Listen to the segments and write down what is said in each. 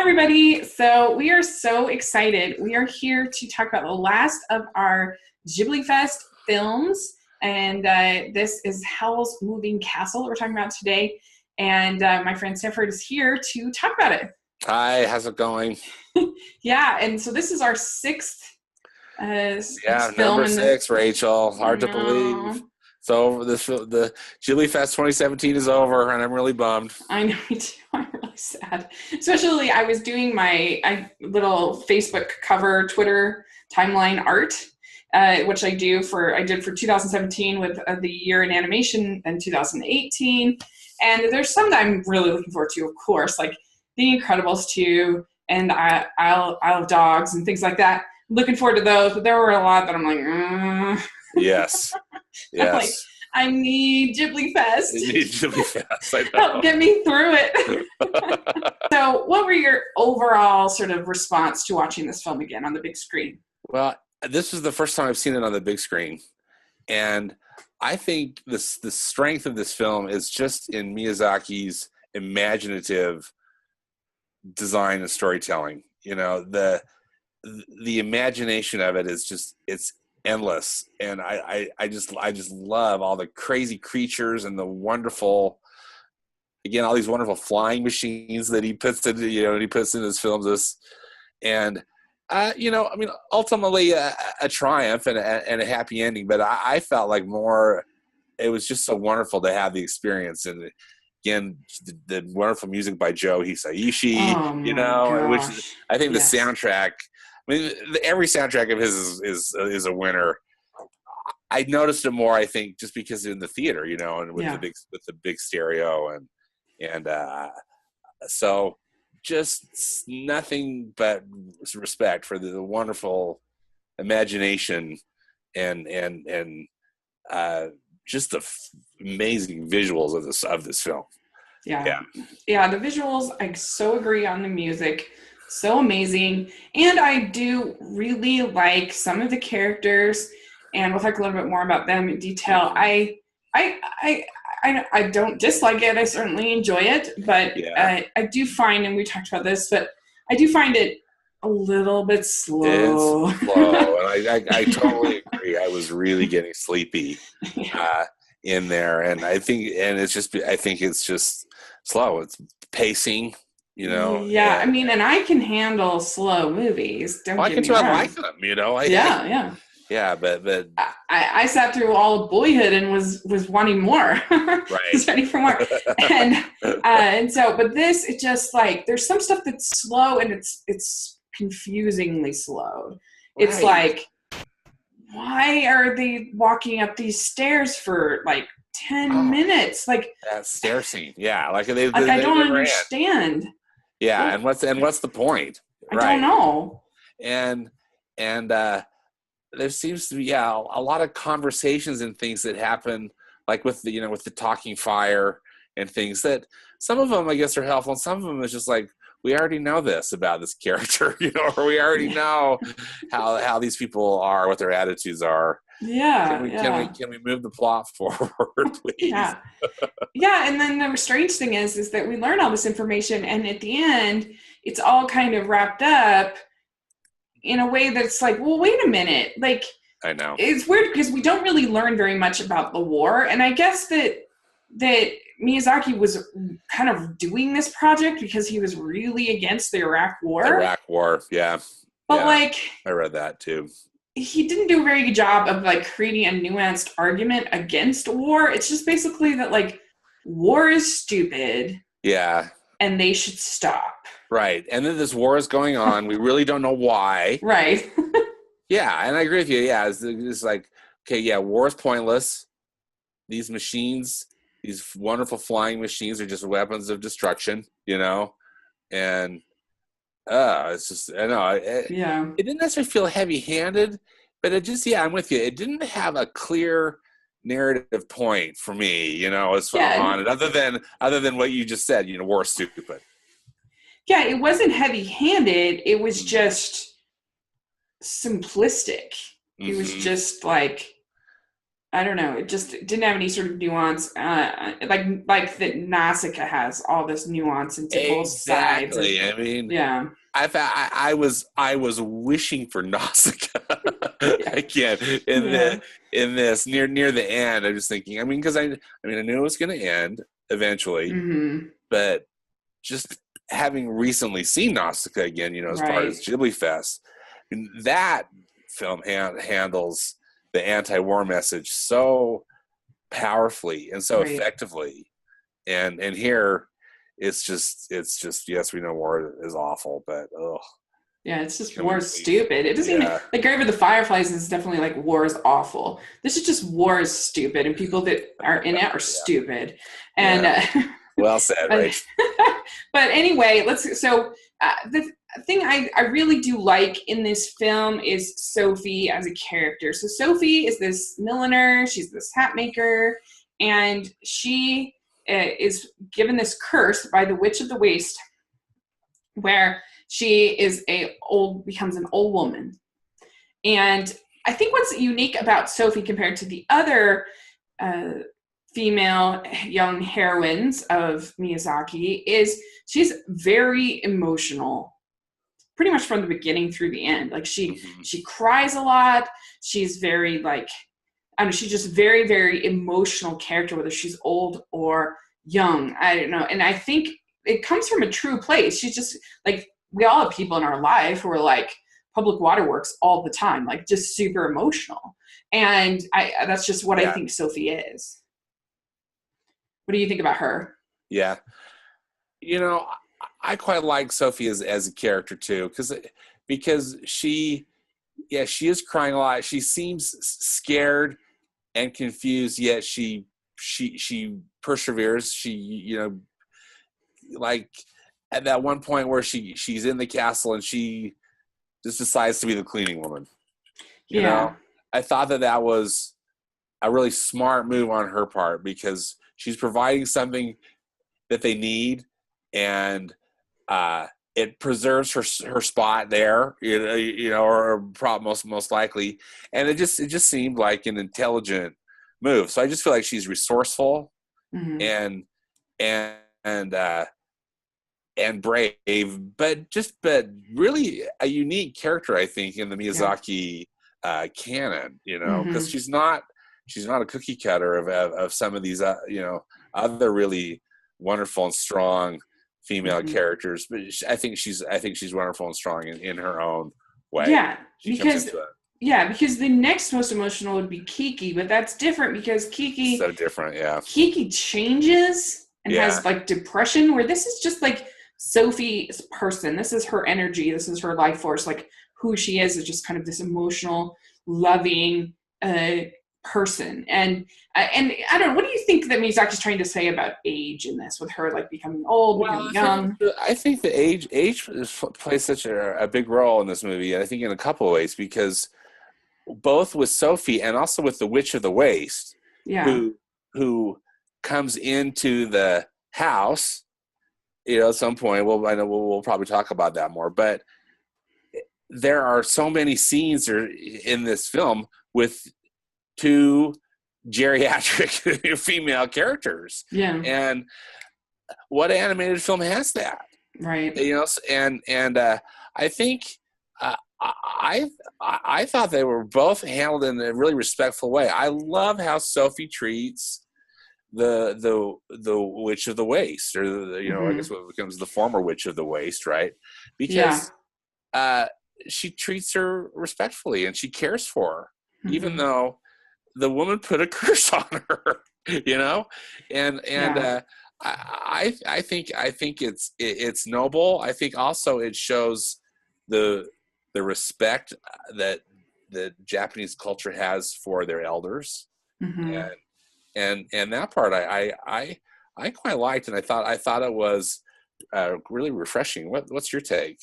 everybody. So we are so excited. We are here to talk about the last of our Ghibli Fest films. And this is Howl's Moving Castle that we're talking about today. And my friend Stanford is here to talk about it. Hi, how's it going? Yeah, and so this is our sixth film. Number six, Rachel. Hard to believe. So the Ghibli Fest 2017 is over, and I'm really bummed. I know, me too. I'm really sad. Especially, I was doing my little Facebook cover, Twitter timeline art, which I did for 2017 with the year in animation and 2018. And there's some that I'm really looking forward to, of course, like The Incredibles 2 and Isle of Dogs and things like that. Looking forward to those, but there were a lot that I'm like, Yes. I'm like, I need Ghibli Fest. You need Ghibli Fest. I know. Help get me through it. So what were your overall sort of response to watching this film again on the big screen? Well, this is the first time I've seen it on the big screen. And I think the strength of this film is just in Miyazaki's imaginative design and storytelling. You know, the imagination of it is just, it's endless. And I just love all the crazy creatures and the wonderful, again, all these wonderful flying machines that he puts in, his films. And ultimately a triumph and a happy ending, but I felt like it was just so wonderful to have the experience. And again, the wonderful music by Joe Hisaishi, which I think the soundtrack, every soundtrack of his is a winner. I noticed it more, I think, just because in the theater, and with the big stereo and so just nothing but respect for the wonderful imagination and just the amazing visuals of this film. Yeah, the visuals, I so agree on the music. So amazing. And I do really like some of the characters, and we'll talk a little bit more about them in detail. I don't dislike it. I certainly enjoy it, but I do find, and we talked about this, but I do find it a little bit slow. It's slow, and I totally agree. I was really getting sleepy in there, and I think it's just slow. It's pacing. Yeah, and I can handle slow movies. Don't get me wrong. I like them, Yeah, but I sat through all of Boyhood and was wanting more. Right. Was ready for more. And so, but this, it just like, there's some stuff that's slow and it's confusingly slow. Right. It's like, why are they walking up these stairs for like 10 minutes? Like that stair scene. Yeah. Like I don't understand. Yeah. And what's the point? I don't know. And there seems to be a lot of conversations and things that happen, like with the talking fire and things that some of them I guess are helpful, and some of them is just like, we already know this about this character, or we already know how these people are, what their attitudes are. Yeah. Can we move the plot forward, please? Yeah. And then the strange thing is that we learn all this information, and at the end, it's all kind of wrapped up in a way that's like, well, wait a minute. Like, I know. It's weird because we don't really learn very much about the war. And I guess that Miyazaki was kind of doing this project because he was really against the Iraq War. Yeah. But I read that too. He didn't do a very good job of like creating a nuanced argument against war. It's just basically that like war is stupid. Yeah. And they should stop. Right. And then this war is going on. We really don't know why. Right. Yeah. And I agree with you. Yeah. It's like, okay, yeah, war is pointless. These machines, these wonderful flying machines are just weapons of destruction, and it's just, I know. It didn't necessarily feel heavy-handed, but it just, I'm with you. It didn't have a clear narrative point for me, as on it, other than what you just said, war is stupid. Yeah, it wasn't heavy-handed. It was just simplistic. It was just like, I don't know. It just didn't have any sort of nuance, like that Nausicaa has all this nuance into both sides. Exactly. I mean, Yeah. I was wishing for Nausicaa again Yeah. in this near the end. I'm just thinking. I mean, because I knew it was going to end eventually, Mm-hmm. but just having recently seen Nausicaa again, as part of Right. Ghibli Fest, that film handles the anti-war message so powerfully and so Right. effectively, and here it's just yes, we know war is awful, but Yeah, it's just can we war is stupid. It doesn't even yeah like Grave of the Fireflies is definitely like war is awful. This is just war is stupid, and people that are in it are stupid. And well said, but, right? but anyway, the thing I really do like in this film is Sophie as a character. So Sophie is this milliner. She's this hat maker, and she is given this curse by the Witch of the Waste, where she becomes an old woman. And I think what's unique about Sophie compared to the other female young heroines of Miyazaki is she's very emotional, pretty much from the beginning through the end. Like she cries a lot. She's very she's just very, very emotional character, whether she's old or young. I don't know. And I think it comes from a true place. She's just like, we all have people in our life who are like public waterworks all the time, like just super emotional. And that's just what I think Sophie is. What do you think about her? Yeah. I quite like Sophie as a character too, because she is crying a lot. She seems scared and confused, yet she perseveres. She, like at that one point where she's in the castle and she just decides to be the cleaning woman. You know, I thought that was a really smart move on her part, because she's providing something that they need, and it preserves her spot there, or most likely, and it just seemed like an intelligent move. So I just feel like she's resourceful and brave, but really a unique character, I think, in the Miyazaki canon. Because she's not a cookie cutter of some of these other really wonderful and strong female characters, but I think she's wonderful and strong in her own way. Yeah, because the next most emotional would be Kiki, but that's different because Kiki so different. Yeah, Kiki changes and has like depression, where this is just like Sophie's person. This is her energy. This is her life force. Like who she is just kind of this emotional, loving person. And I don't know, what do you think that Miyazaki's trying to say about age in this, with her like becoming old, becoming young? I think the age plays such a big role in this movie, and I think in a couple of ways, because both with Sophie and also with the Witch of the Waste, who comes into the house, at some point. Well, I know we'll probably talk about that more, but there are so many scenes in this film with two geriatric female characters. Yeah. And what animated film has that? Right. And I think I thought they were both handled in a really respectful way. I love how Sophie treats the Witch of the Waste, or I guess what becomes the former Witch of the Waste, right? Because she treats her respectfully and she cares for her, even though the woman put a curse on her, and I think it's noble. I think also it shows the respect that the Japanese culture has for their elders, and that part I quite liked, and I thought it was really refreshing. What's your take?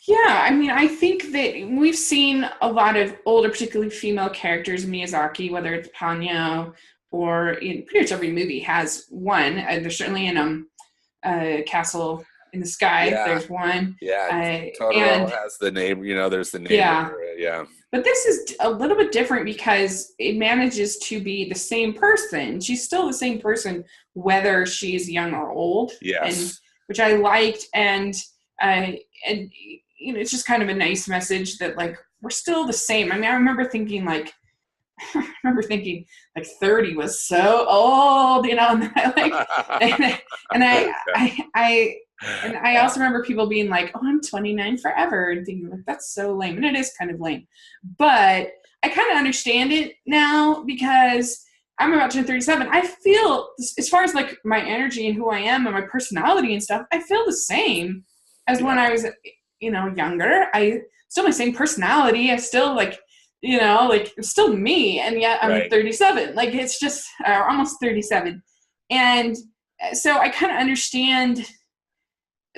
Yeah, I mean, I think that we've seen a lot of older, particularly female characters in Miyazaki, whether it's Ponyo or in pretty much every movie has one. There's certainly in Castle in the Sky. Yeah. There's one. Totoro has the neighbor. There's the neighbor. Yeah. But this is a little bit different because it manages to be the same person. She's still the same person, whether she's young or old. Yes. And which I liked, and it's just kind of a nice message that like we're still the same. I mean, I remember thinking like 30 was so old, and I also remember people being like, "Oh, I'm 29 forever," and thinking like that's so lame, and it is kind of lame. But I kind of understand it now because I'm about to turn 37. I feel, as far as like my energy and who I am and my personality and stuff, I feel the same as when I was, younger. I still my same personality. I still like, it's still me, and yet I'm 37. Like it's just almost 37, and so I kind of understand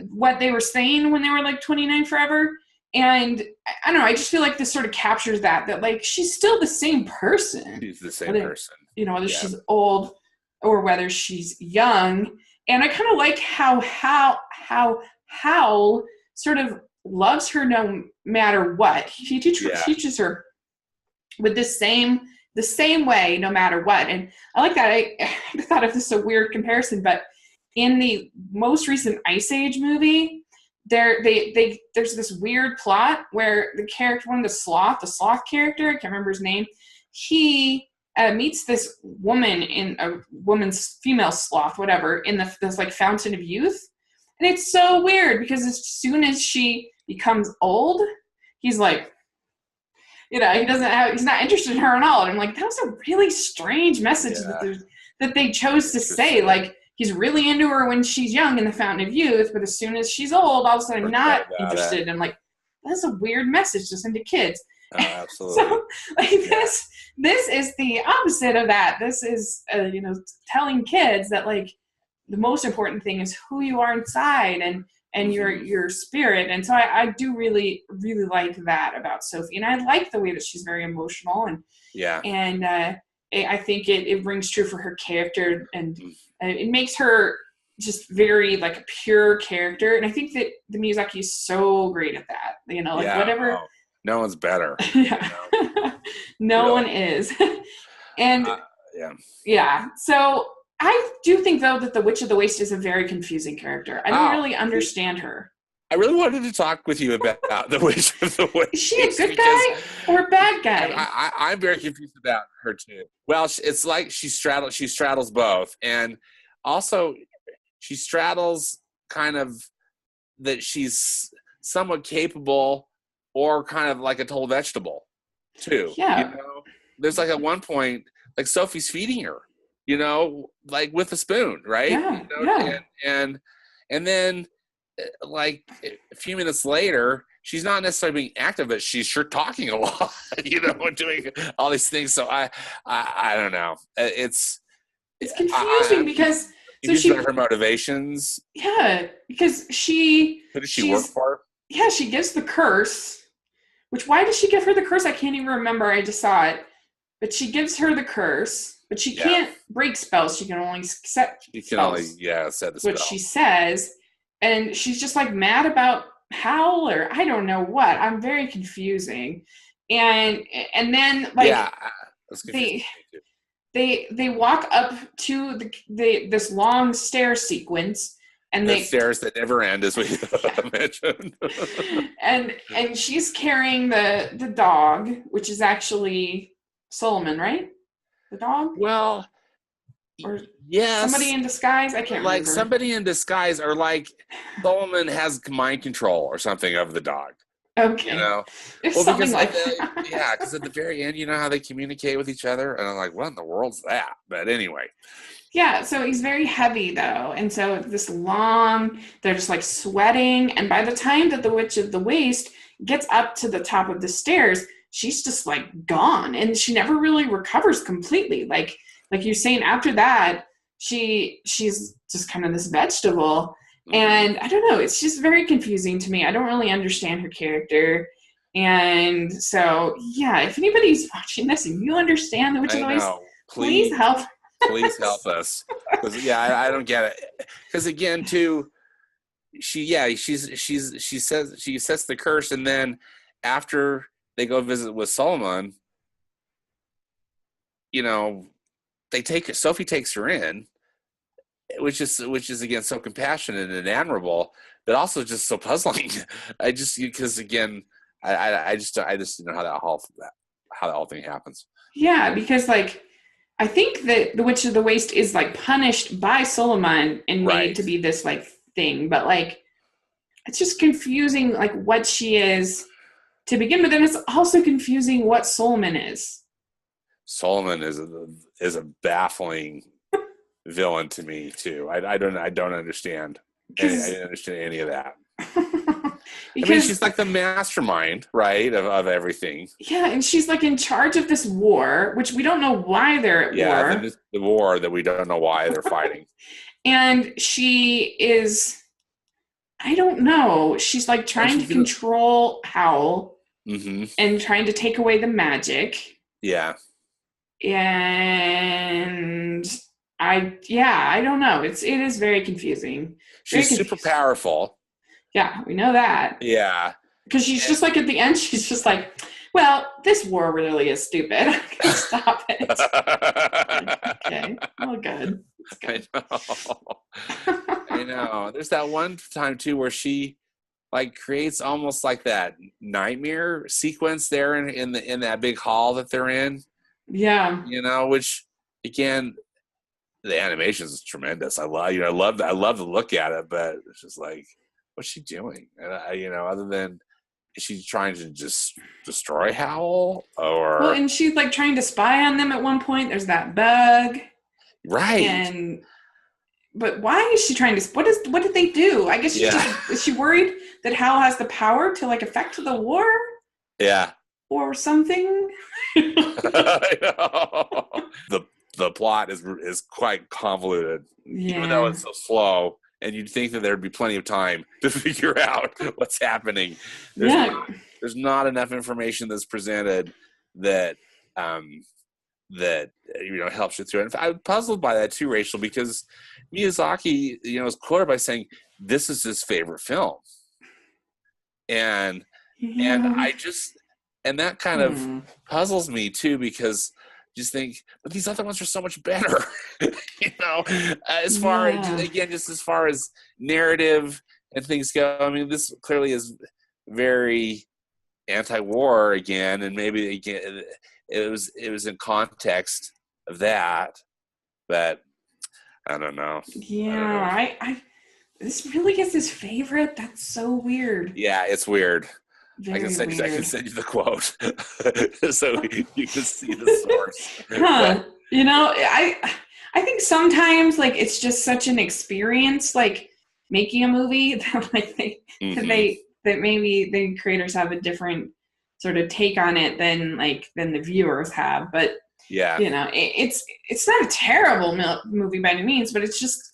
what they were saying when they were like 29 forever. And I don't know, I just feel like this sort of captures that like she's still the same person. She's the same person. Whether she's old or whether she's young. And I kind of like how Howl sort of loves her no matter what. He teaches her with the same way no matter what. And I like that. I thought of this a weird comparison, but in the most recent Ice Age movie, there's this weird plot where the character, one of the sloth character, I can't remember his name, he meets this woman in a woman's female sloth, whatever, in this like fountain of youth. And it's so weird because as soon as she becomes old, he's like, he's not interested in her at all. And I'm like, that was a really strange message that they chose to say. Like, he's really into her when she's young in the Fountain of Youth, but as soon as she's old, all of a sudden not interested. And like, that's a weird message to send to kids. Oh, absolutely. So, like this is the opposite of that. This is, telling kids that like the most important thing is who you are inside and your spirit. And so I do really, really like that about Sophie. And I like the way that she's very emotional and I think it rings true for her character, and it makes her just very like a pure character. And I think that the Miyazaki is so great at that. Whatever. Oh, no one's better. No one is. And so I do think though that the Witch of the Waste is a very confusing character. I don't really understand her. I really wanted to talk with you about the Witch of the Waste. Is she a good guy or a bad guy? I'm very confused about her too. Well, it's like she straddles both, and also she straddles kind of that she's somewhat capable or kind of like a total vegetable too. Yeah. There's like at one point, like Sophie's feeding her, like with a spoon, right? Yeah. And then like a few minutes later, she's not necessarily being active, but she's sure talking a lot, and doing all these things. So I don't know. It's confusing because she her motivations. Yeah, because who does she work for? Yeah, she gives the curse. Why does she give her the curse? I can't even remember. I just saw it. But she gives her the curse. But she can't break spells. She can only set spells. She can only set the spell. What she says. And she's just like mad about Howl, or I don't know what. I'm very confusing. And then like they walk up to this long stair sequence, and the stairs that never end, as we mentioned. and she's carrying the dog, which is actually Solomon, right? The dog? Well, or yes. Somebody in disguise? I can't remember. Like somebody in disguise, or like Solomon has mind control or something of the dog. Okay. Because at the very end, you know how they communicate with each other? And I'm like, what in the world's that? But anyway. Yeah, so he's very heavy, though. And so they're just like sweating. And by the time that the Witch of the Waste gets up to the top of the stairs, she's just like gone. And she never really recovers completely. Like you're saying, after that, she's just kind of this vegetable. And I don't know, it's just very confusing to me. I don't really understand her character. And so, yeah, if anybody's watching this and you understand the Witch of the Waste, please help. Please help us. Because, I don't get it. Because, again, too, she sets the curse, and then after they go visit with Solomon, Sophie takes her in, which is again so compassionate and admirable, but also just so puzzling. Because again, I just don't know how that whole thing happens. Yeah, because like I think that the Witch of the Waste is like punished by Solomon and made to be this like thing, but like it's just confusing like what she is to begin with, and it's also confusing what Solomon is. Solomon is a baffling villain to me too. I don't understand. I didn't understand any of that. Because, she's like the mastermind, right, of everything. Yeah, and she's like in charge of this war, which we don't know why they're at war. Yeah, the war that we don't know why they're fighting. And she is, I don't know, she's like trying to control Howl and trying to take away the magic. Yeah. And I don't know. It is very confusing. She's super powerful. Yeah, we know that. Yeah. Because she's just like at the end, she's just like, well, this war really is stupid. I can stop it. Okay, well, good. I know. There's that one time too where she like creates almost like that nightmare sequence there in that big hall that they're in. Yeah. Which again, the animation is tremendous. I love to look at it, but it's just like, what's she doing? And other than, is she trying to just destroy Howl, or? Well, and she's like trying to spy on them at one point. There's that bug, right? But why is she trying to? What did they do? I guess is she worried that Howl has the power to like affect the war? Yeah. Or something. I know. The plot is quite convoluted, even though it's so slow. And you'd think that there'd be plenty of time to figure out what's happening. There's not enough information that's presented that helps you through it. I'm puzzled by that too, Rachel, because Miyazaki, is quoted by saying this is his favorite film, and that kind of puzzles me too, because just think, but these other ones are so much better, as far as narrative and things go. I mean, this clearly is very anti-war again, and maybe again it was in context of that, but I don't know. Yeah, I this really is his favorite. That's so weird. Yeah, it's weird. Very I can send you the quote so you can see the source. Huh. I think sometimes like it's just such an experience, like making a movie that like that maybe the creators have a different sort of take on it than the viewers have. But yeah, it's not a terrible movie by any means, but it's just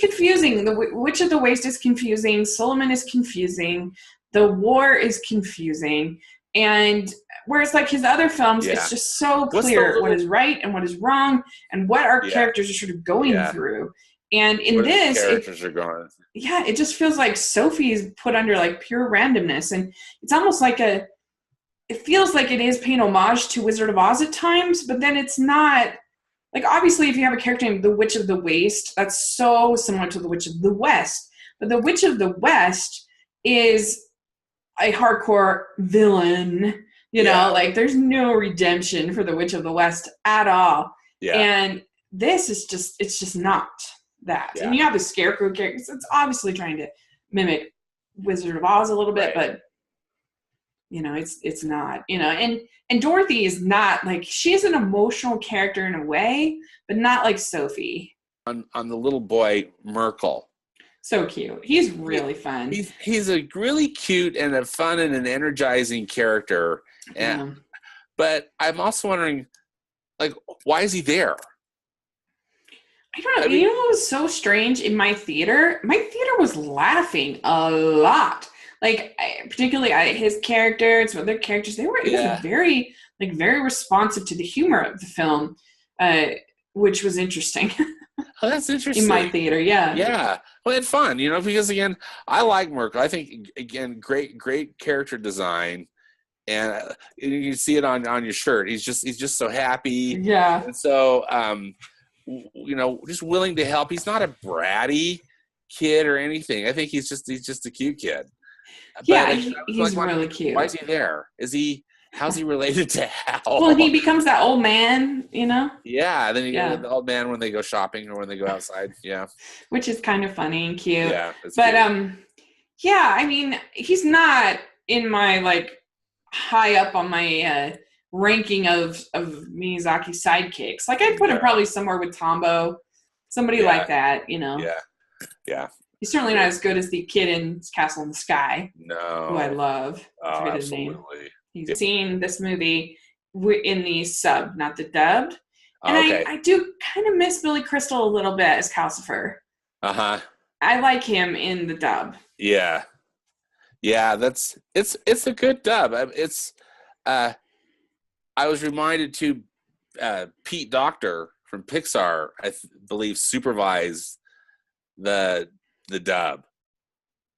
confusing. The Witch of the Waste is confusing. Solomon is confusing. The war is confusing, and whereas like his other films, it's just so clear what is right and what is wrong, and what our characters are sort of going through. And in this, characters are going. Yeah, it just feels like Sophie is put under like pure randomness, and it's almost like it feels like it is paying homage to Wizard of Oz at times, but then it's not. Like obviously, if you have a character named the Witch of the Waste, that's so similar to the Witch of the West, but the Witch of the West is a hardcore villain, like there's no redemption for the Witch of the West at all. Yeah. And this is it's just not that. Yeah. And you have the Scarecrow character. It's obviously trying to mimic Wizard of Oz a little bit, but it's not, and Dorothy is not like, she's an emotional character in a way, but not like Sophie. On the little boy, Merkel. So cute. He's really fun. He's a really cute and a fun and an energizing character. But I'm also wondering, like, why is he there? I don't know. What was so strange in my theater? My theater was laughing a lot. Like, particularly at his character and some other characters. It was very responsive to the humor of the film, which was interesting. Oh, that's interesting. In my theater, yeah. Yeah. Well, it's fun, because again, I like Merkel. I think again, great character design, and you see it on your shirt. He's just so happy. Yeah. And so, just willing to help. He's not a bratty kid or anything. I think he's just a cute kid. Yeah, he's really cute. Why is he there? How's he related to Howl? Well, he becomes that old man, Yeah, then you get the old man when they go shopping or when they go outside. Yeah, which is kind of funny and cute. Yeah, but cute. Yeah, I mean, he's not in my high up on my ranking of Miyazaki sidekicks. I'd put him probably somewhere with Tombo, somebody like that. Yeah. He's certainly not as good as the kid in Castle in the Sky. No. Who I love. I forget his name. He's seen this movie in the sub, not the dubbed. And I do kind of miss Billy Crystal a little bit as Calcifer. Uh-huh. I like him in the dub. Yeah. Yeah, it's a good dub. I was reminded to Pete Docter from Pixar, I believe, supervised the dub,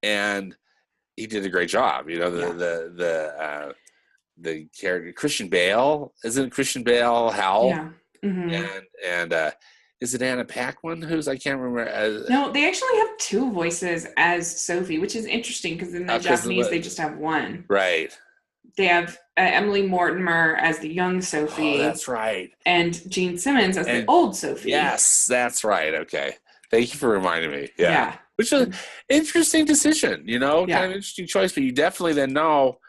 and he did a great job. The character Christian Bale, isn't Christian Bale Howl? Yeah. Mm-hmm. And is it Anna Paquin who's I can't remember? No, they actually have two voices as Sophie, which is interesting because in the Japanese they just have one. Right. They have Emily Mortimer as the young Sophie. Oh, that's right. And Gene Simmons as the old Sophie. Yes, that's right. Okay. Thank you for reminding me. Yeah. Which is an interesting decision, kind of interesting choice, but you definitely then know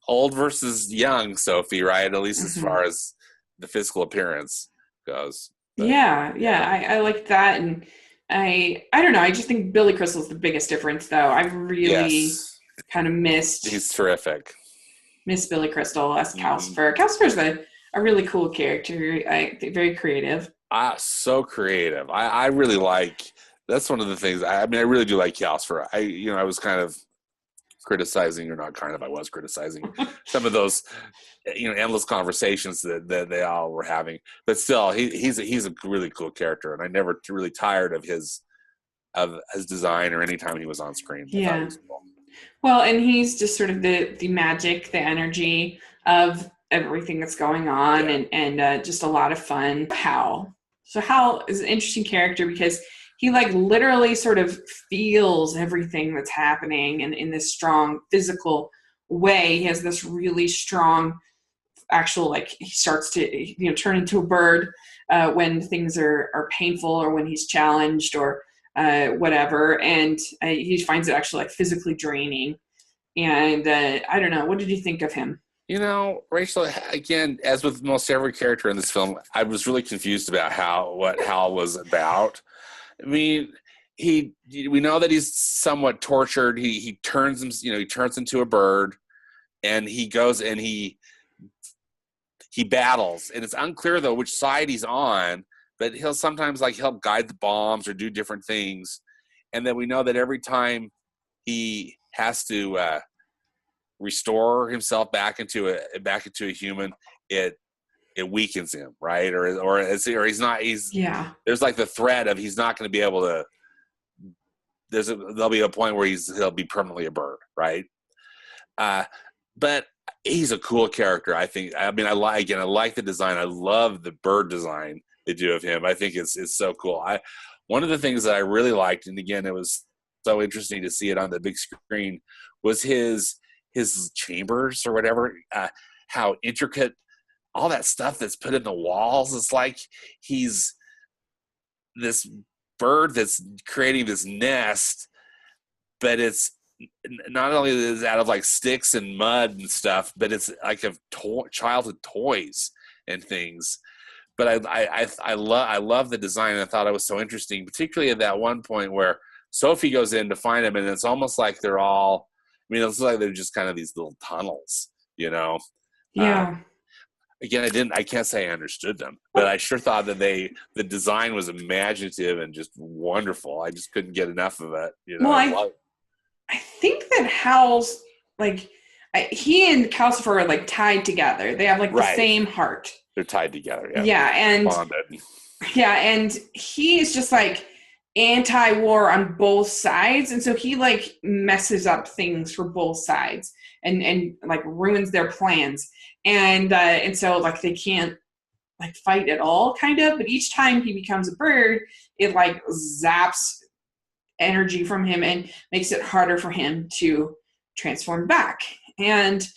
old versus young Sophie, right? At least as far as the physical appearance goes. But, I like that. And I don't know. I just think Billy Crystal's the biggest difference, though. I really kind of missed. He's terrific. Miss Billy Crystal as Calcifer. Calcifer's a really cool character. I think very creative. So creative. I really like. That's one of the things. I really do like Calcifer. I was kind of criticizing, or not kind of. I was criticizing some of those, endless conversations that they all were having. But still, he's a really cool character, and I never really tired of his design or any time he was on screen. Yeah. He was cool. Well, and he's just sort of the magic, the energy of everything that's going on, and just a lot of fun. Howl. So Howl is an interesting character because he literally sort of feels everything that's happening, and in this strong physical way. He has this really strong actual, he starts to turn into a bird when things are painful or when he's challenged or whatever, and he finds it actually physically draining. And I don't know, what did you think of him? Rachel, again, as with most every character in this film, I was really confused about what Hal was about. I mean, we know that he's somewhat tortured. He turns into a bird, and he goes and he battles, and it's unclear though which side he's on. But he'll sometimes help guide the bombs or do different things, and then we know that every time he has to restore himself back into a human, it weakens him, right? Or he's not. There's the threat of he's not going to be able to. There'll be a point where he'll be permanently a bird, right? But he's a cool character, I think. I like the design. I love the bird design they do of him. I think it's so cool. One of the things that I really liked, and again, it was so interesting to see it on the big screen, was his chambers or whatever. How intricate all that stuff that's put in the walls. It's like he's this bird that's creating this nest, but it's not only is it out of sticks and mud and stuff, but it's of childhood toys and things. But I love the design. I thought it was so interesting, particularly at that one point where Sophie goes in to find him, and it's almost like they're all. I mean, it's like they're just kind of these little tunnels, Yeah. Again, I can't say I understood them, but I sure thought that the design was imaginative and just wonderful. I just couldn't get enough of it. Well, I think that Howl's he and Calcifer are tied together. They have the same heart. They're tied together. Yeah. Yeah, and bonded. Yeah, and he is just like anti-war on both sides, and so he like messes up things for both sides and like ruins their plans, and so like they can't like fight at all, kind of. But each time he becomes a bird, it like zaps energy from him and makes it harder for him to transform back. And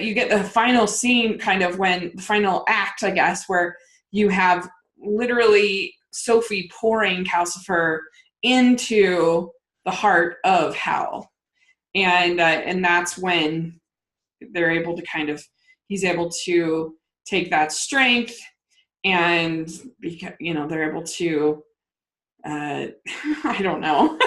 you get the final scene, kind of when the final act, I guess, where you have literally Sophie pouring Calcifer into the heart of Howl, and that's when they're able to he's able to take that strength, and they're able to I don't know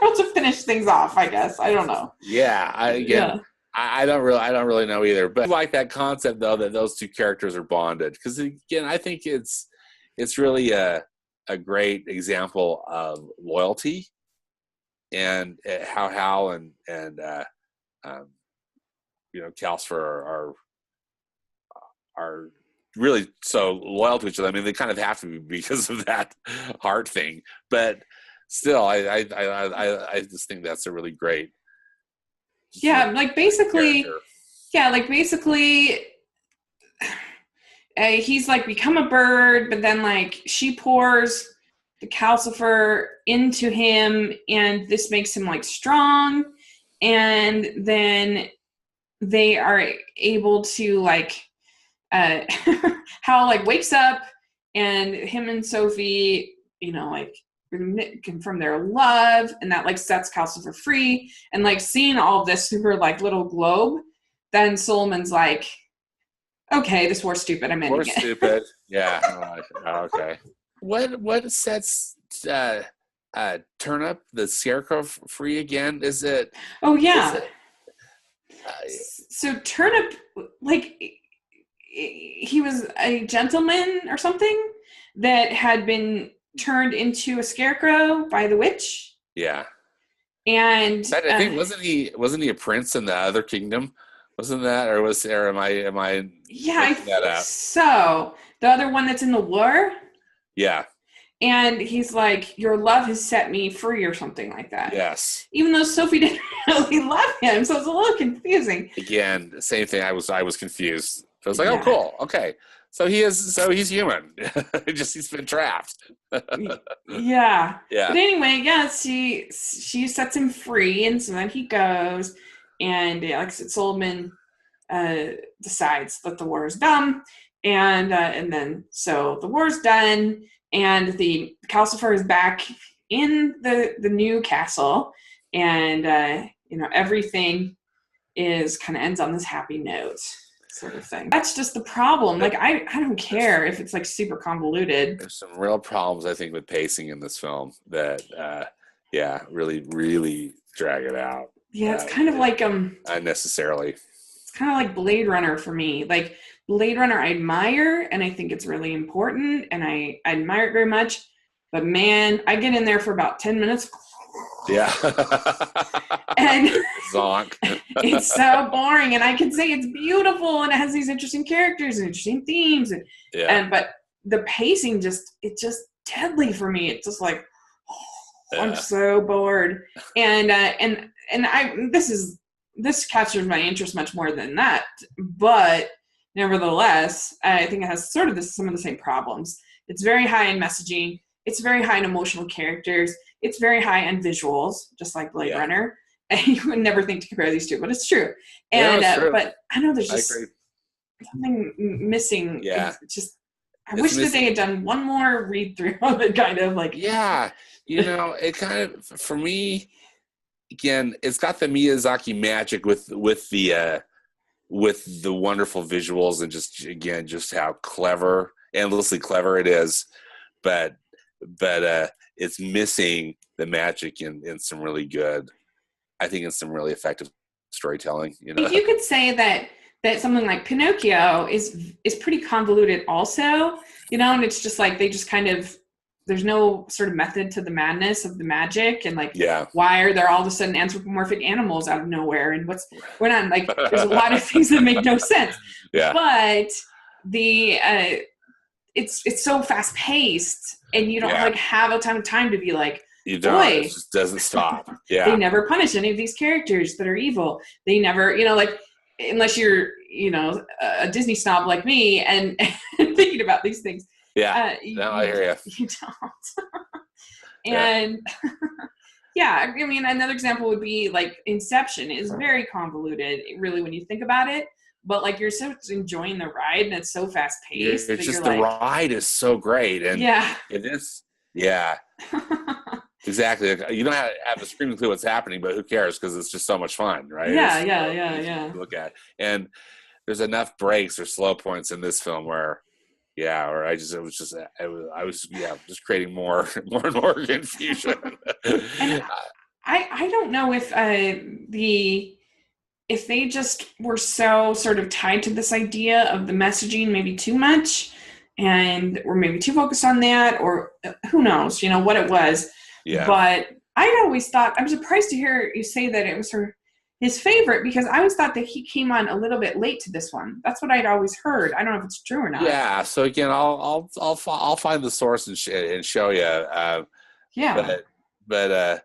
how to finish things off, I guess. I don't know. Yeah, I don't really know either, but I like that concept though, that those two characters are bonded, because again, I think it's really a great example of loyalty, and how Hal and Calcifer are really so loyal to each other. I mean, they kind of have to be because of that heart thing, but still, I just think that's a really great. Yeah, like basically, he's like become a bird, but then like she pours the Calcifer into him, and this makes him like strong, and then they are able to like Hal like wakes up, and him and Sophie, like confirm their love, and that like sets Calcifer free. And like seeing all of this through her like little globe, then Solomon's like, okay, this war's stupid, I'm ending it. Stupid. Yeah. Okay. What sets Turnip the Scarecrow free again? Is it? Oh yeah. So Turnip, like, he was a gentleman or something that had been turned into a scarecrow by the witch. Yeah. And I think wasn't he a prince in the other kingdom? Wasn't that, or am I yeah, I think so. The other one that's in the war? Yeah. And he's like, your love has set me free, or something like that. Yes. Even though Sophie didn't really love him, so it's a little confusing. Again, same thing. I was confused. So I was like, oh, cool. Okay. So he's human. He's been trapped. Yeah. Yeah. But anyway, she sets him free, and so then he goes, and like I said, Solomon decides that the war is done, and then so the war's done, and the Calcifer is back in the new castle, and everything is kind of ends on this happy note, sort of thing. That's just the problem. Like I don't care if it's like super convoluted. There's some real problems, I think, with pacing in this film that really, really drag it out. Yeah, it's kind of like unnecessarily. It's kind of like Blade Runner for me. Like Blade Runner I admire, and I think it's really important, and I admire it very much. But man, I get in there for about 10 minutes. Yeah. And zonk. It's so boring, and I can say it's beautiful, and it has these interesting characters and interesting themes, but the pacing it's just deadly for me. It's just like, I'm so bored, and this captures my interest much more than that, but nevertheless, I think it has sort of some of the same problems. It's very high in messaging. It's very high in emotional characters. It's very high in visuals, just like Blade Runner. And you would never think to compare these two, but it's true. And true. But I know there's just something missing. Yeah. It's just I wish that they had done one more read through of it, kind of like. Yeah, it kind of, for me, again, it's got the Miyazaki magic with the wonderful visuals, and just how clever, endlessly clever it is, but it's missing the magic in some really good, I think, in some really effective storytelling. If you could say that something like Pinocchio is pretty convoluted also, and it's just like they just kind of, there's no sort of method to the madness of the magic, and like why are there all of a sudden anthropomorphic animals out of nowhere, and what's going on? Like there's a lot of things that make no sense. Yeah. But the it's so fast paced, and you don't like have a ton of time to be like, you don't. Boy, it just doesn't stop. Yeah, they never punish any of these characters that are evil. They never, like, unless you're, a Disney snob like me and thinking about these things. Yeah, no, I hear you. You don't. And yeah, I mean, another example would be like Inception is very convoluted, really, when you think about it. But like, you're so enjoying the ride, and it's so fast paced. It's just the ride is so great, and it is. Yeah, exactly. You don't have a screaming clue what's happening, but who cares? Because it's just so much fun, right? Yeah. Look at, and there's enough breaks or slow points in this film where. Yeah, or I was just creating more and more confusion. And I don't know if if they just were so sort of tied to this idea of the messaging maybe too much, and were maybe too focused on that, or who knows, what it was. Yeah. But I always thought, I'm surprised to hear you say that it was his favorite, because I always thought that he came on a little bit late to this one. That's what I'd always heard. I don't know if it's true or not. Yeah. So again, I'll find the source and show you. But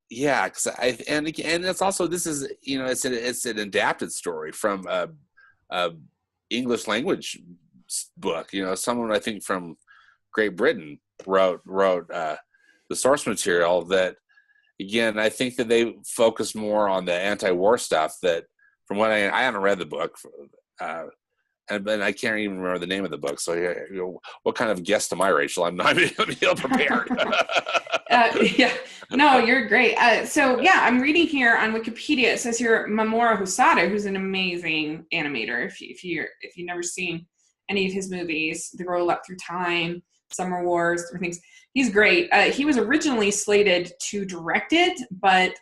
yeah, because and it's also, this is it's an adapted story from a English language book. Someone I think from Great Britain wrote the source material that. Again, I think that they focus more on the anti-war stuff. That, from what I haven't read the book, and I can't even remember the name of the book. So, what kind of guest am I, Rachel? I'm not ill prepared. No, you're great. I'm reading here on Wikipedia. It says here Mamoru Hosoda, who's an amazing animator. If you've never seen any of his movies, The Roll Up Through Time, Summer Wars, different things. He's great. He was originally slated to direct it, but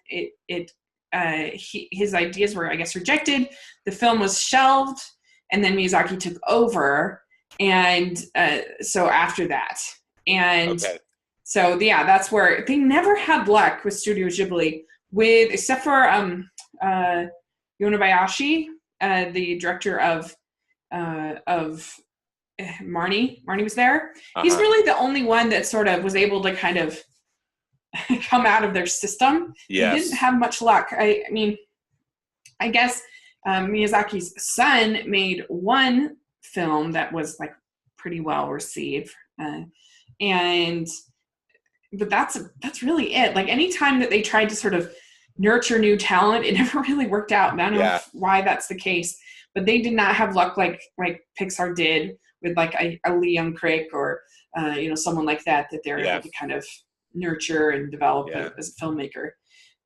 his ideas were, I guess, rejected. The film was shelved, and then Miyazaki took over. And so after that, that's where they never had luck with Studio Ghibli, except for Yonebayashi, the director of Marnie was there. He's really the only one that sort of was able to kind of come out of their system. Yes. He didn't have much luck. I mean, I guess Miyazaki's son made one film that was like pretty well received, but that's really it. Like, anytime that they tried to sort of nurture new talent, it never really worked out. And I don't know why that's the case, but they did not have luck like Pixar did with like a Lee Young-Crick or someone like that they're able to kind of nurture and develop as a filmmaker.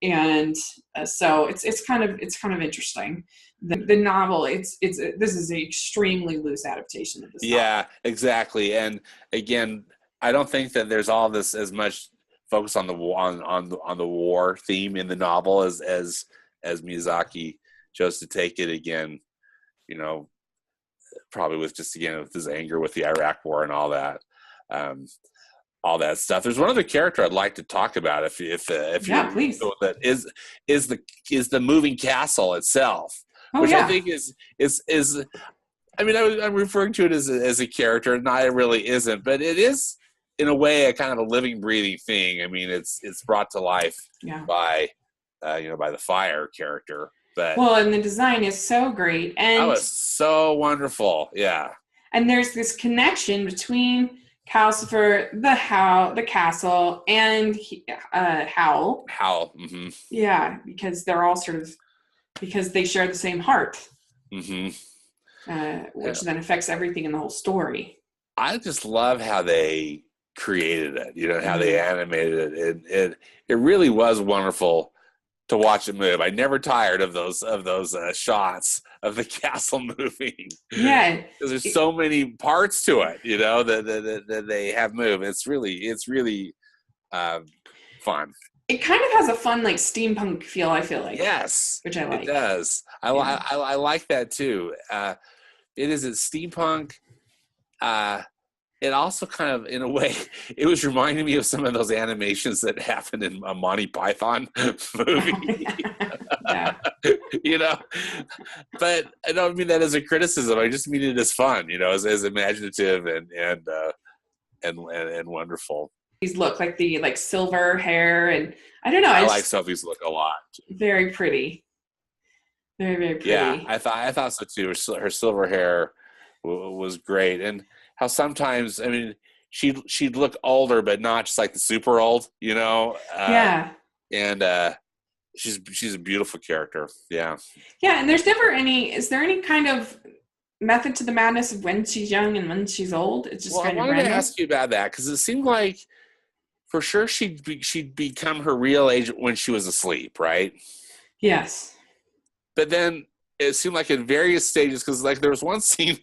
And so it's kind of interesting. The novel, this is an extremely loose adaptation of this novel. Exactly. And again, I don't think that there's all this as much focus on the war theme in the novel as Miyazaki chose to take it. Again, probably with his anger with the Iraq War and all that stuff. There's one other character I'd like to talk about, if you please. That is the moving castle itself, which I think is. I mean, I'm referring to it as a character, and it really isn't, but it is in a way a kind of a living, breathing thing. I mean, it's brought to life by by the fire character. But, and the design is so great, and that was so wonderful. Yeah, and there's this connection between Calcifer, the castle, and Howl. Mm-hmm. Yeah, because they're all because they share the same heart, mm-hmm. Which then affects everything in the whole story. I just love how they created it. How they animated it. It really was wonderful to watch it move. I never tired of those shots of the castle moving. Yeah, because there's so many parts to it, that they have moved. It's really fun. It kind of has a fun, like, steampunk feel, I feel like. Yes, which I like. It does. I like that too. It is steampunk. It also kind of, in a way, it was reminding me of some of those animations that happened in a Monty Python movie. you know. But I don't mean that as a criticism. I just mean it as fun, as imaginative and wonderful. These look like the silver hair, and I don't know. I like Sophie's look a lot. Very pretty. Very, very pretty. Yeah, I thought so too. Her silver hair was great, and how sometimes she'd look older, but not just like the super old, Yeah. And she's a beautiful character. Yeah. Yeah, and is there any kind of method to the madness of when she's young and when she's old? It's just I wanted random. to ask you about that because it seemed like for sure she'd become her real age when she was asleep, right? Yes. But then it seemed like in various stages, because there was one scene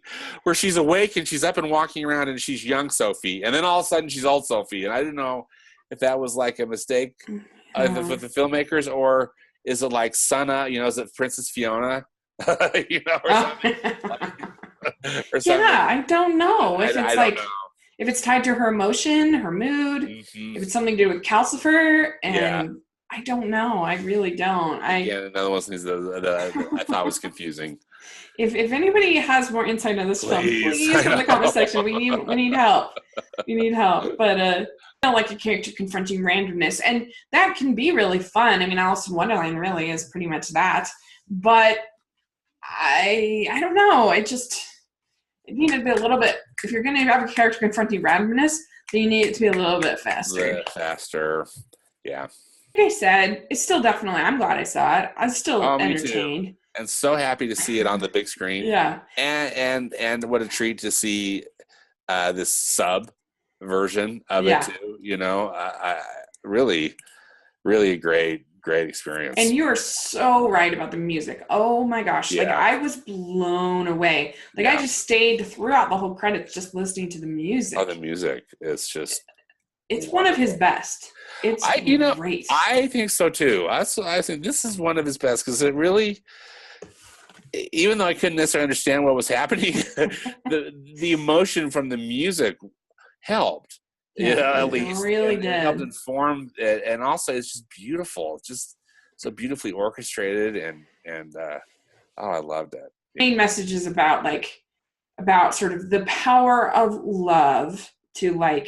where she's awake and she's up and walking around and she's young Sophie, and then all of a sudden she's old Sophie, and I didn't know if that was like a mistake with the filmmakers, or is it like Sana, is it Princess Fiona, or something? Or something. Yeah, I don't know if it's don't know. If it's tied to her emotion, her mood, if it's something to do with Calcifer, and I don't know. I really don't. Another one of things that I thought was confusing. If anybody has more insight on this film, please in the comment section. We need help. We need help. But I don't like a character confronting randomness, and that can be really fun. Alice in Wonderland really is pretty much that. But I don't know. It needed to be a little bit. If you're going to have a character confronting randomness, then you need it to be a little bit faster. Yeah. Like I said, it's still definitely. I'm glad I saw it. I was still entertained. Me too. And so happy to see it on the big screen. Yeah. And what a treat to see this sub version of it too. I really, really a great experience. And you are so right about the music. Oh my gosh. Yeah. I was blown away. I just stayed throughout the whole credits just listening to the music. Oh, the music is just it's one of his best. It's great. I think so too. I think this is one of his best because it really, even though I couldn't necessarily understand what was happening, the emotion from the music helped. At least it really did. It helped inform it, and also it's just beautiful. It's just so beautifully orchestrated, and I loved it. Main messages about sort of the power of love to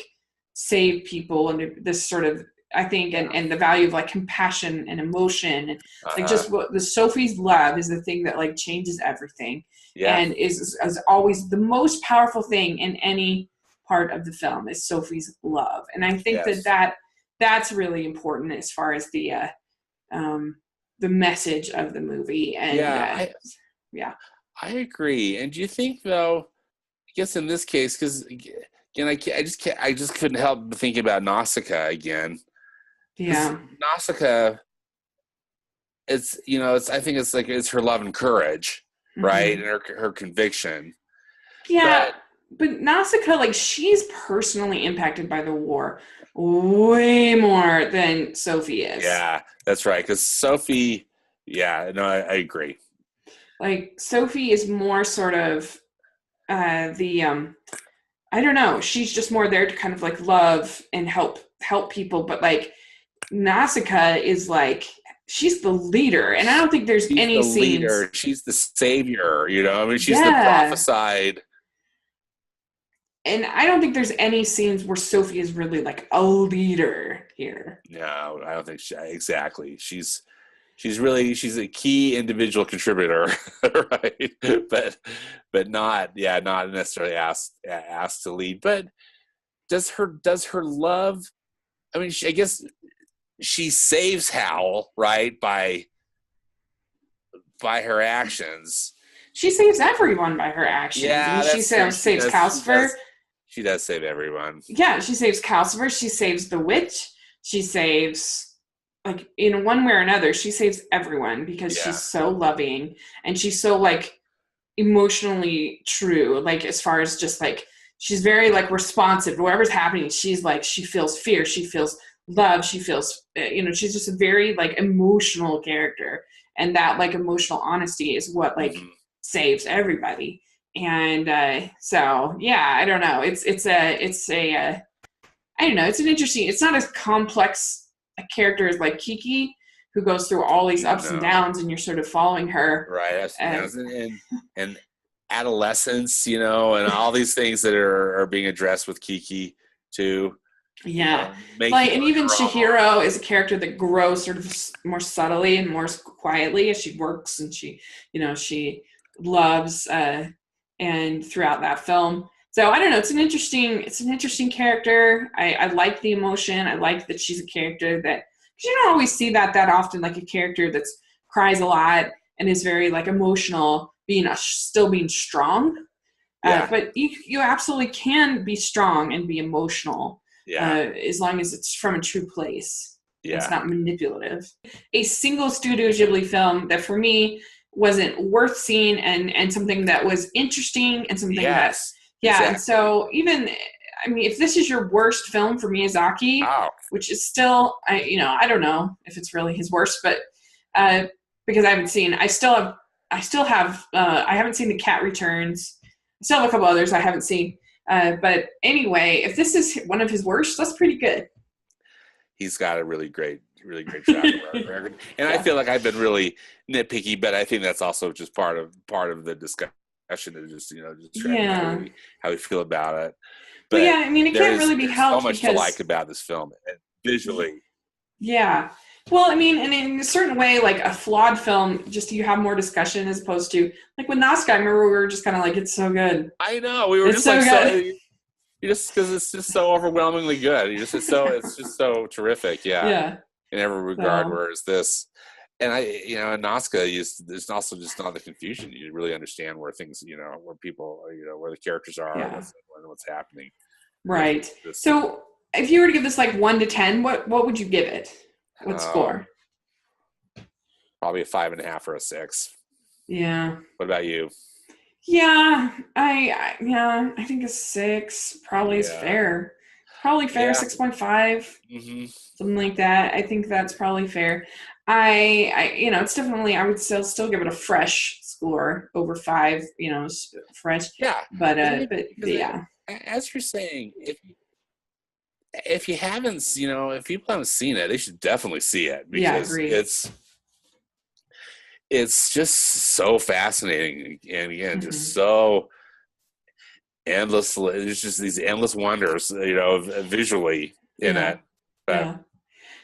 save people, and this sort of I think and the value of compassion and emotion, and just what the Sophie's love is the thing that changes everything, and is always the most powerful thing in any part of the film is Sophie's love. And I think that's really important as far as the message of the movie. And I agree. And do you think though, I guess in this case, because again, I just couldn't help but thinking about Nausicaa again. Yeah. Nausicaa, it's I think it's her love and courage, right? And her conviction. Yeah. But Nausicaa, she's personally impacted by the war way more than Sophie is. Yeah, that's right. Because Sophie, I agree. Sophie is more sort of I don't know. She's just more there to kind of love and help people. But Nausicaa is she's the leader, and I don't think there's any scenes. Leader. She's the savior. She's the prophesied. And I don't think there's any scenes where Sophie is really a leader here. No, I don't think exactly. She's a key individual contributor, right? But not necessarily asked to lead. But does her love? I guess she saves Howl, right, by her actions. She saves everyone by her actions. Yeah, she saves Calcifer. She does save everyone. Yeah, she saves Calcifer. She saves the witch. She saves, in one way or another, she saves everyone because she's so loving and she's so emotionally true. As far as just she's very responsive to whatever's happening. She's she feels fear. She feels love. She feels, she's just a very emotional character, and that emotional honesty is what saves everybody. And I don't know. It's I don't know. It's an interesting. It's not as complex a character as Kiki, who goes through all these ups and downs, and you're sort of following her. Right. And adolescence, and all these things that are being addressed with Kiki too. Yeah. And even Chihiro is a character that grows sort of more subtly and more quietly as she works, and she loves and throughout that film. So I don't know, it's an interesting character. I like the emotion. I like that she's a character that, because you don't always see that often, like a character that's cries a lot and is very like emotional, still being strong. But you absolutely can be strong and be emotional. As long as it's from a true place. It's not manipulative. A single Studio Ghibli film that for me wasn't worth seeing, and something that was interesting, and something exactly. And so even, if this is your worst film for Miyazaki, which is still, I don't know if it's really his worst, but because I haven't seen The Cat Returns. I still have a couple others I haven't seen. But anyway, if this is one of his worst, that's pretty good. He's got a really great track record. And I feel like I've been really nitpicky, but I think that's also just part of the discussion, to just how we feel about it. But it can't really be helped. So much to like about this film, and visually. Yeah. Well, and in a certain way, like a flawed film, just you have more discussion as opposed to, like with Nazca, I remember we were just kind of like, it's so good. I know. We were just so good. Because it's just so overwhelmingly good. It's just so terrific. Yeah. In every regard, whereas this, and in Nazca, there's also just not the confusion. You really understand where things, where people, where the characters are, and what's happening. Right. So if you were to give this like 1 to 10, what would you give it? What score? Probably a 5.5 or a 6. Yeah. What about you? Yeah, I think a 6 probably is fair. Probably fair, 6.5, something like that. I think that's probably fair. It's definitely, I would still give it a fresh score over 5. Fresh. Yeah. But as you're saying, if you haven't, if people haven't seen it, they should definitely see it, because it's just so fascinating, and again, just so endless. There's just these endless wonders, visually in it. But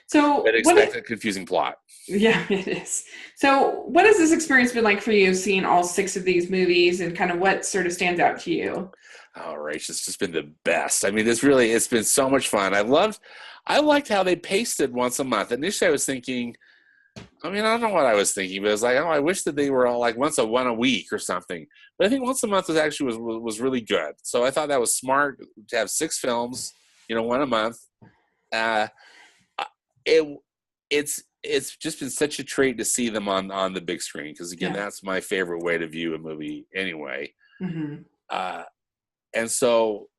So expect a confusing plot. Yeah, it is. So what has this experience been like for you, seeing all 6 of these movies, and kind of what sort of stands out to you? Oh, Rach, it's just been the best. It's been so much fun. I liked how they paced it once a month. Initially, I was thinking, I don't know what I was thinking, but it was like, I wish that they were all like one a week or something. But I think once a month was really good. So I thought that was smart to have 6 films, one a month. It's just been such a treat to see them on the big screen, because again, that's my favorite way to view a movie anyway. And so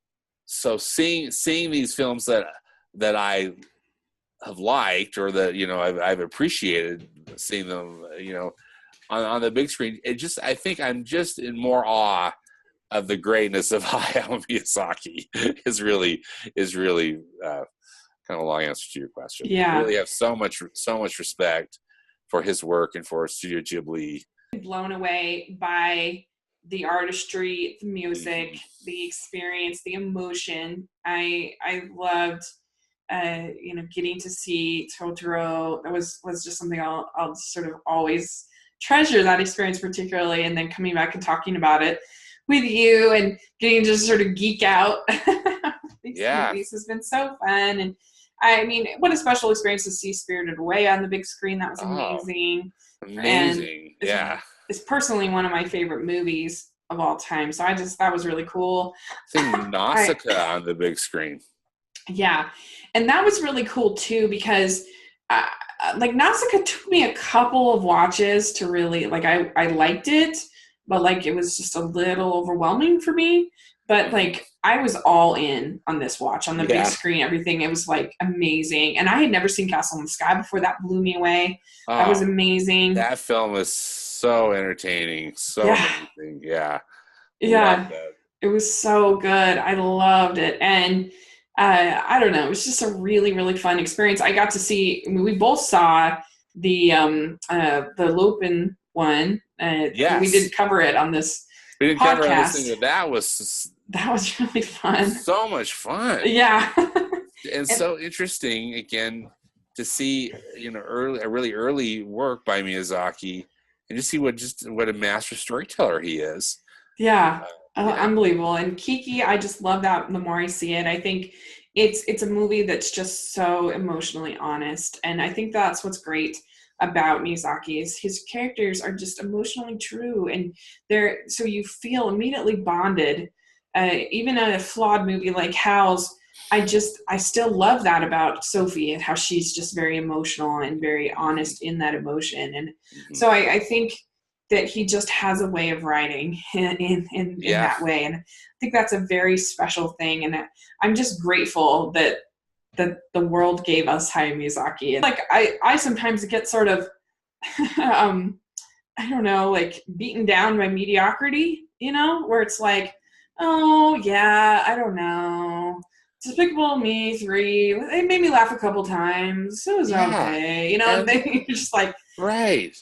seeing these films that I have liked, or that I've appreciated seeing them on the big screen, I think I'm just in more awe of the greatness of Hayao Miyazaki. is really kind of a long answer to your question. I really have so much respect for his work and for Studio Ghibli. Blown away by the artistry, the music, the experience, the emotion. I loved, getting to see Totoro. That was just something I'll sort of always treasure, that experience particularly, and then coming back and talking about it with you and getting to sort of geek out. These movies has been so fun. And what a special experience to see Spirited Away on the big screen. That was amazing. Amazing. And it's personally one of my favorite movies of all time. So that was really cool. Seeing Nausicaa on the big screen. Yeah. And that was really cool too, because Nausicaa took me a couple of watches to really, I liked it, but it was just a little overwhelming for me. But I was all in on this watch, on the big screen, everything. It was amazing. And I had never seen Castle in the Sky before. That blew me away. That was amazing. That film was so entertaining. So amazing. Yeah. It was so good. I loved it. And I don't know, it was just a really, really fun experience. I got to see, we both saw Lupin one. Yes. We did cover it on this We didn't podcast. cover this thing, but that was really fun. So much fun. Yeah. And so interesting, again, to see, a really early work by Miyazaki and to see what a master storyteller he is. Yeah. Unbelievable. And Kiki, I just love that the more I see it. I think it's a movie that's just so emotionally honest. And I think that's what's great about Miyazaki is his characters are just emotionally true. And so you feel immediately bonded. Even a flawed movie like Howl's, I still love that about Sophie and how she's just very emotional and very honest in that emotion. And so I think that he just has a way of writing in that way. And I think that's a very special thing. And I'm just grateful that the world gave us Hayao Miyazaki. And like, I sometimes get sort of, I don't know, like beaten down by mediocrity, where it's like, oh yeah, I don't know. Despicable Me 3, it made me laugh a couple times. It was okay. And then you're just like, right.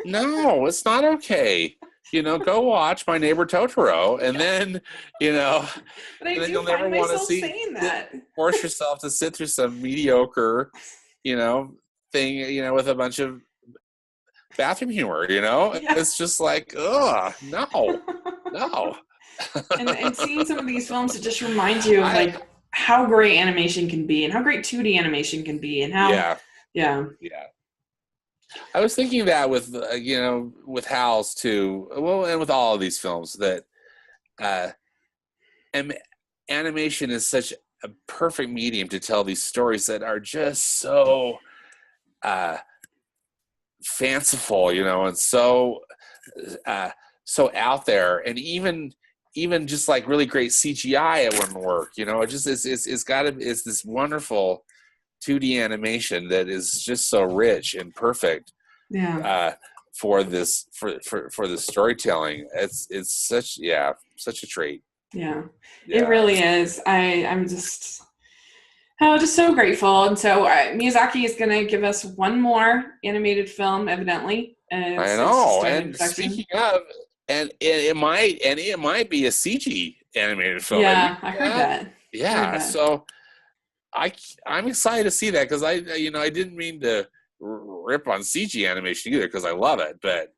No, it's not okay. Go watch My Neighbor Totoro, and then, but and then you'll never want to force yourself to sit through some mediocre, thing, with a bunch of bathroom humor, It's just like, ugh, no. and seeing some of these films, it just reminds you of like how great animation can be and how great 2D animation can be and how yeah. I was thinking that with with Howl's too, well, and with all of these films that animation is such a perfect medium to tell these stories that are just so fanciful, and so out there, and even just like really great CGI, it wouldn't work. It just it's this wonderful 2D animation that is just so rich and perfect. For the storytelling. It's such a treat. Yeah. It really is. I'm just so grateful. And so Miyazaki is going to give us one more animated film, evidently. I know. And speaking of, and it might be a CG animated film. Yeah, I heard that. Yeah, so I'm excited to see that because I didn't mean to rip on CG animation either because I love it, but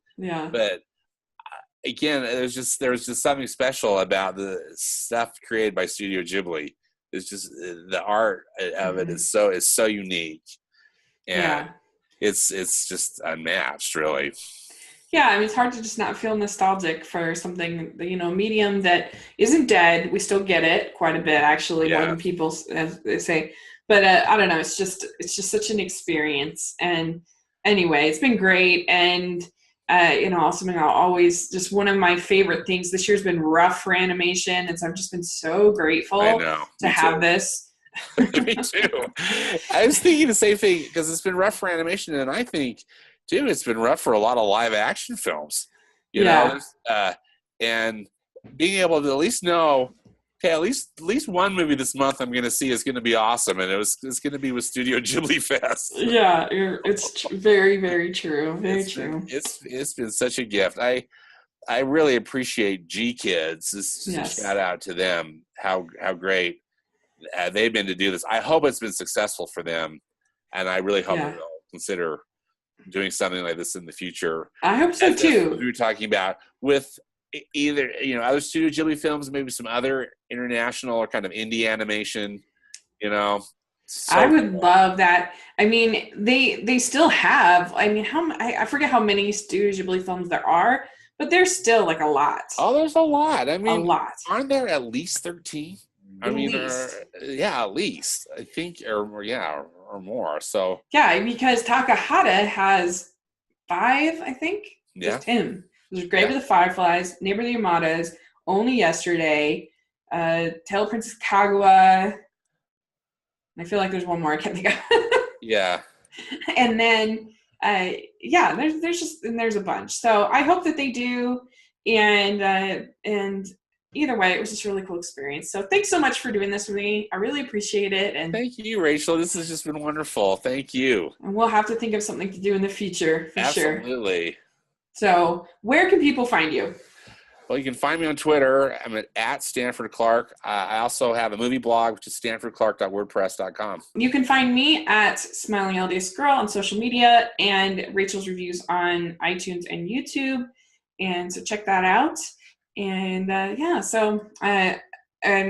again, there was just something special about the stuff created by Studio Ghibli. It's just the art of it is so unique, and it's just unmatched, really. Yeah, I mean, it's hard to just not feel nostalgic for something, medium that isn't dead. We still get it quite a bit, actually, more than people say. But I don't know. It's just such an experience. And anyway, it's been great. And also always just one of my favorite things this year's been rough for animation, and so I've just been so grateful to have this. Me too. I was thinking the same thing because it's been rough for animation, and I think too it's been rough for a lot of live action films. You know, and being able to at least know, okay, at least one movie this month I'm going to see is going to be awesome, and it's going to be with Studio Ghibli Fest. Yeah, it's very, very true. Very true. It's been such a gift. I really appreciate G Kids. Just a shout out to them. How great they've been to do this. I hope it's been successful for them, and I really hope they'll consider doing something like this in the future. I hope so too. We were talking about with either other Studio Ghibli films, maybe some other international or kind of indie animation. So I would love that. I mean, they still have. I mean, I forget how many Studio Ghibli films there are, but there's still like a lot. Oh, there's a lot. I mean, a lot. Aren't there at least 13? At least I think, or more. So because Takahata has 5, I think. Just him. There's Grave of the Fireflies, Neighbor of the Yamadas, Only Yesterday, Tale of Princess Kaguya. I feel like there's one more I can't think of. And then there's a bunch. So I hope that they do, and either way, it was just a really cool experience. So thanks so much for doing this with me. I really appreciate it. And thank you, Rachel. This has just been wonderful. Thank you. And we'll have to think of something to do in the future for sure. Absolutely. So where can people find you? Well, you can find me on Twitter. I'm at Stanford Clark. I also have a movie blog, which is stanfordclark.wordpress.com. You can find me at Smiling LDS Girl on social media and Rachel's reviews on iTunes and YouTube. And so check that out. And and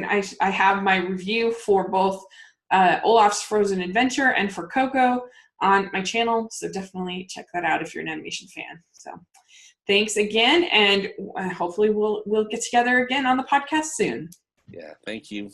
I have my review for both Olaf's Frozen Adventure and for Coco on my channel. So definitely check that out if you're an animation fan. So thanks again, and hopefully we'll get together again on the podcast soon. Yeah, thank you.